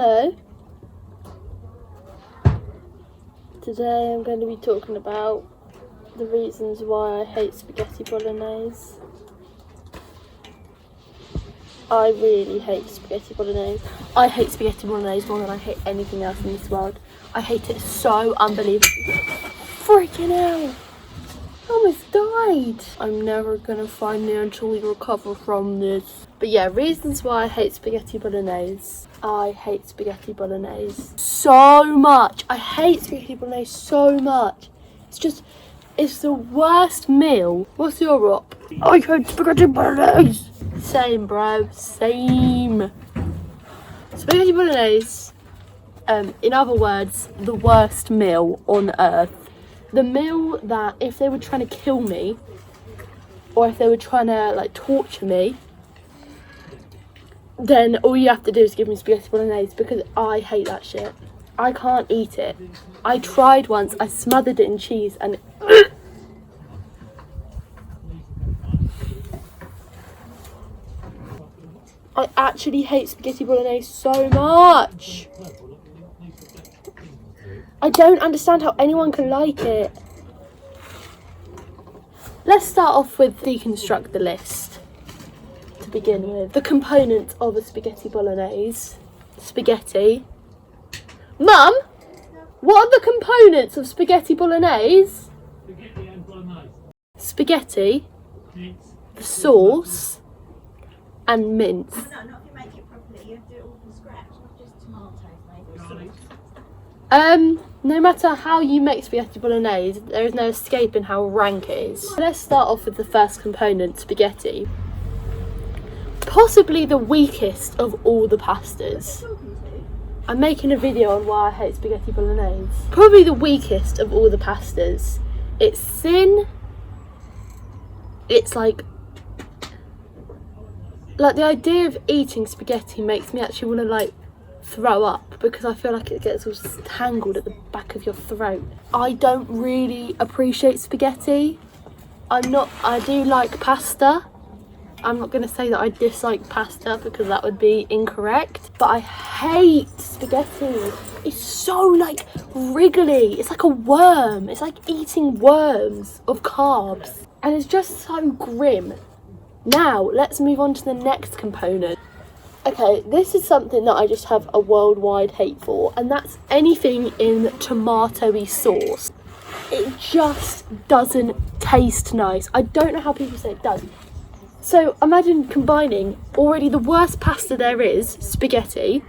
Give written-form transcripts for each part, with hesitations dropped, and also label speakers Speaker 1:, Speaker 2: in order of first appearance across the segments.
Speaker 1: Hello. Today I'm going to be talking about the reasons why I hate spaghetti bolognese. I really hate spaghetti bolognese. I hate spaghetti bolognese more than I hate anything else in this world. I hate it so unbelievably. Freaking hell! I almost died. I'm never gonna financially recover from this. But yeah, reasons why I hate spaghetti bolognese. I hate spaghetti bolognese so much. I hate spaghetti bolognese so much. It's the worst meal. What's your op? I hate spaghetti bolognese. Same, bro. Same. Spaghetti bolognese, in other words, the worst meal on earth. The meal that if they were trying to kill me, or if they were trying to like torture me, then all you have to do is give me spaghetti bolognese, because I hate that shit. I can't eat it. I tried once, I smothered it in cheese and I actually hate spaghetti bolognese so much. I don't understand how anyone can like it. Let's start off with deconstruct the list to begin with. The components of a spaghetti bolognese. Spaghetti. Mum, what are the components of spaghetti bolognese?
Speaker 2: Spaghetti and bolognese.
Speaker 1: Spaghetti, the sauce, and mince.
Speaker 3: No, not if you make it properly. You have to do it all from scratch, not just tomatoes, maybe.
Speaker 1: No matter how you make spaghetti bolognese, there is no escaping how rank it is. Let's start off with the first component, spaghetti. Possibly the weakest of all the pastas. I'm making a video on why I hate spaghetti bolognese. Probably the weakest of all the pastas. It's thin. It's like the idea of eating spaghetti makes me actually want to like throw up, because I feel like it gets all tangled at the back of your throat. I don't really appreciate spaghetti. I do like pasta. I'm not going to say that I dislike pasta, because that would be incorrect, but I hate spaghetti. It's so like wriggly. It's like a worm. It's like eating worms of carbs, and it's just so grim. Now let's move on to the next component. Okay, this is something that I just have a worldwide hate for, and that's anything in tomatoey sauce. It just doesn't taste nice. I don't know how people say it does. So imagine combining already the worst pasta there is, spaghetti,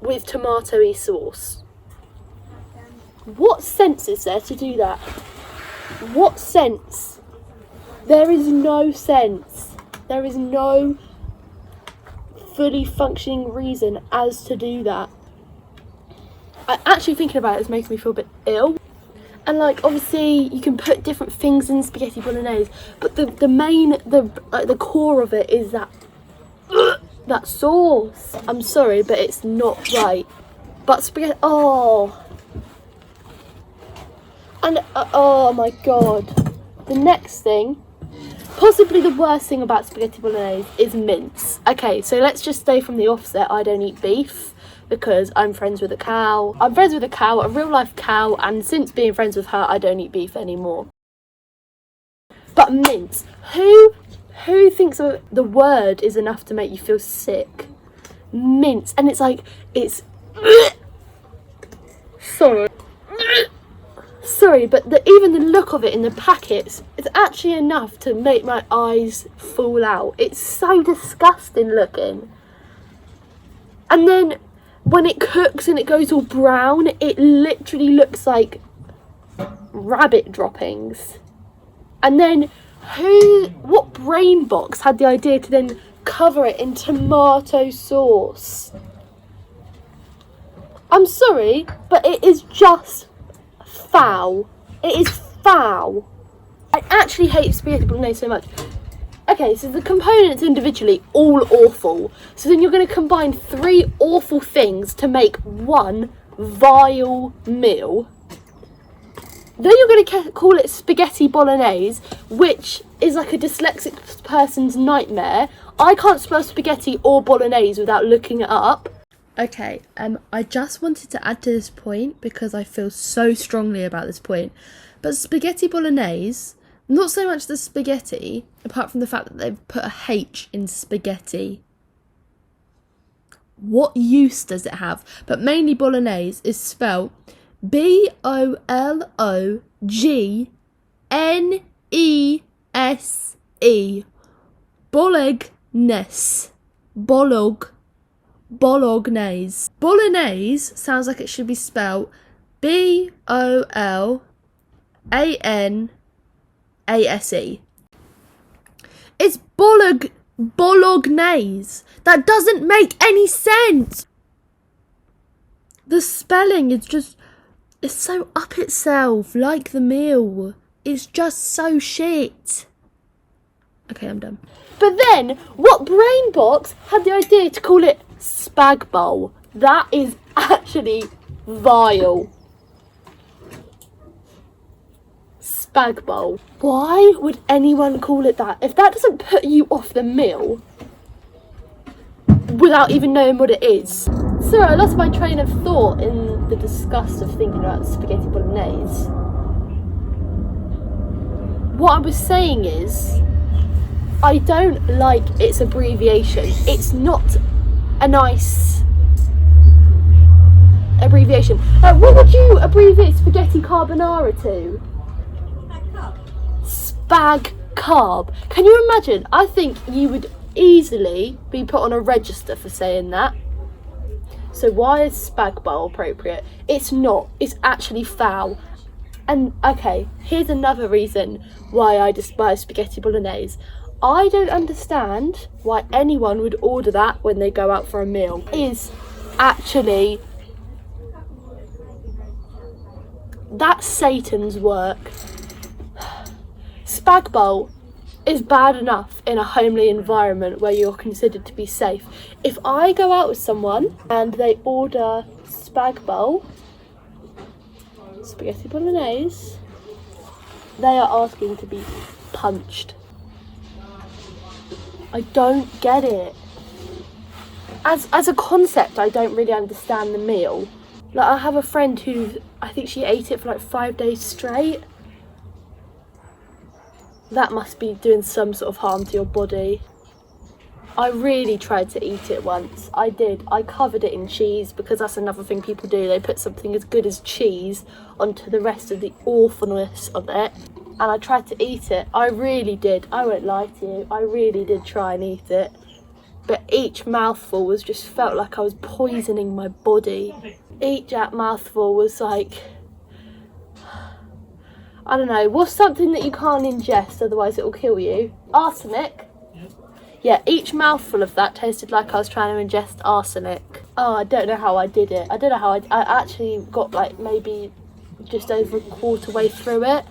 Speaker 1: with tomatoey sauce. What sense is there to do that? What sense? There is no sense. There is no fully functioning reason as to do that. Actually thinking about it is making me feel a bit ill. And like obviously you can put different things in spaghetti bolognese, but the core of it is that sauce. I'm sorry, but it's not right. But spaghetti, oh my god. The next thing, possibly the worst thing about spaghetti bolognese, is mince. Okay, so let's just stay from the offset. I don't eat beef because I'm friends with a cow. I'm friends with a cow, a real life cow, and since being friends with her, I don't eat beef anymore. But mince, who thinks the word is enough to make you feel sick? Mince, and it's like, it's sorry, but even the look of it in the packets, it's actually enough to make my eyes fall out. It's so disgusting looking. And then when it cooks and it goes all brown, it literally looks like rabbit droppings. And then what brain box had the idea to then cover it in tomato sauce? I'm sorry, but it is just foul. It is foul. I actually hate spaghetti bolognese so much. Okay, so the components individually, all awful. So then you're going to combine 3 awful things to make one vile meal. Then you're going to call it spaghetti bolognese, which is like a dyslexic person's nightmare. I can't spell spaghetti or bolognese without looking it up. Okay, I just wanted to add to this point because I feel so strongly about this point. But spaghetti bolognese, not so much the spaghetti, apart from the fact that they've put a H in spaghetti. What use does it have? But mainly bolognese is spelled BOLOGNESE. Bolognese. Bolognese. Bolognese sounds like it should be spelled BOLANASE. It's bolognese. That doesn't make any sense. The spelling is just, it's so up itself, like the meal. It's just so shit. Okay, I'm done. But then, what brain box had the idea to call it spag bowl? That is actually vile. Spag bowl. Why would anyone call it that? If that doesn't put you off the meal without even knowing what it is. Sorry, I lost my train of thought in the disgust of thinking about spaghetti bolognese. What I was saying is, I don't like its abbreviation. It's not a nice abbreviation. What would you abbreviate spaghetti carbonara to? Spag carb. Can you imagine? I think you would easily be put on a register for saying that. So why is spag bowl appropriate? It's not. It's actually foul. And okay, here's another reason why I despise spaghetti bolognese. I don't understand why anyone would order that when they go out for a meal. It is actually, that's Satan's work. Spag bowl is bad enough in a homely environment where you're considered to be safe. If I go out with someone and they order spag bowl, spaghetti bolognese, they are asking to be punched. I don't get it. As a concept, I don't really understand the meal. Like, I have a friend who, I think she ate it for like 5 days straight. That must be doing some sort of harm to your body. I really tried to eat it once. I did. I covered it in cheese because that's another thing people do. They put something as good as cheese onto the rest of the awfulness of it. And I tried to eat it. I really did. I won't lie to you. I really did try and eat it. But each mouthful was just felt like I was poisoning my body. Each mouthful was like, I don't know, what's something that you can't ingest, otherwise it will kill you? Arsenic? Yeah, each mouthful of that tasted like I was trying to ingest arsenic. Oh, I don't know how I did it. I don't know how I actually got like maybe just over a quarter way through it.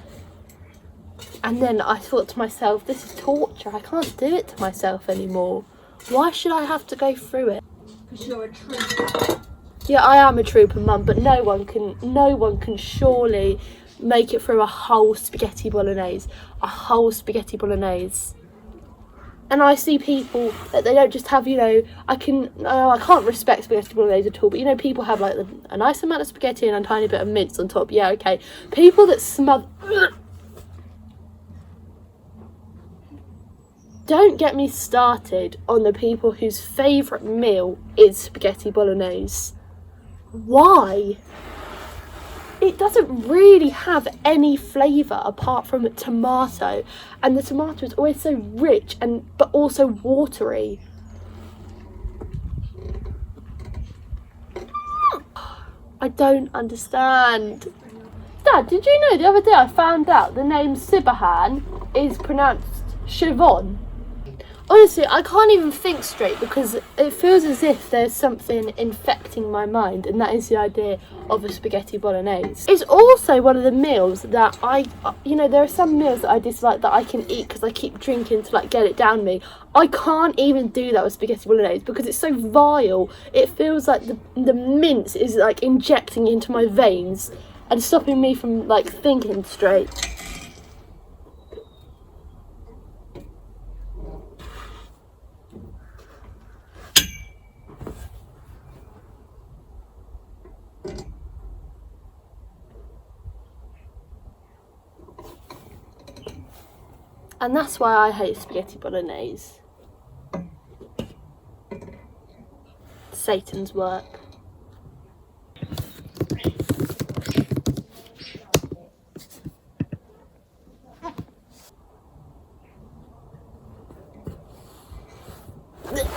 Speaker 1: And then I thought to myself, this is torture. I can't do it to myself anymore. Why should I have to go through it?
Speaker 3: Because you're a trooper.
Speaker 1: Yeah, I am a trooper, Mum, but no one can surely make it through a whole spaghetti bolognese. A whole spaghetti bolognese. And I see people that they don't just have, you know, I can't respect spaghetti bolognese at all, but you know, people have like a nice amount of spaghetti and a tiny bit of mince on top. Yeah, okay. People that smother. Don't get me started on the people whose favourite meal is spaghetti bolognese. Why? It doesn't really have any flavour apart from tomato, and the tomato is always so rich but also watery. I don't understand. Dad, did you know the other day I found out the name Sibahan is pronounced Siobhan? Honestly, I can't even think straight because it feels as if there's something infecting my mind, and that is the idea of a spaghetti bolognese. It's also one of the meals that there are some meals that I dislike that I can eat because I keep drinking to like get it down me. I can't even do that with spaghetti bolognese because it's so vile. It feels like the mince is like injecting into my veins and stopping me from like thinking straight. And that's why I hate spaghetti bolognese. Satan's work.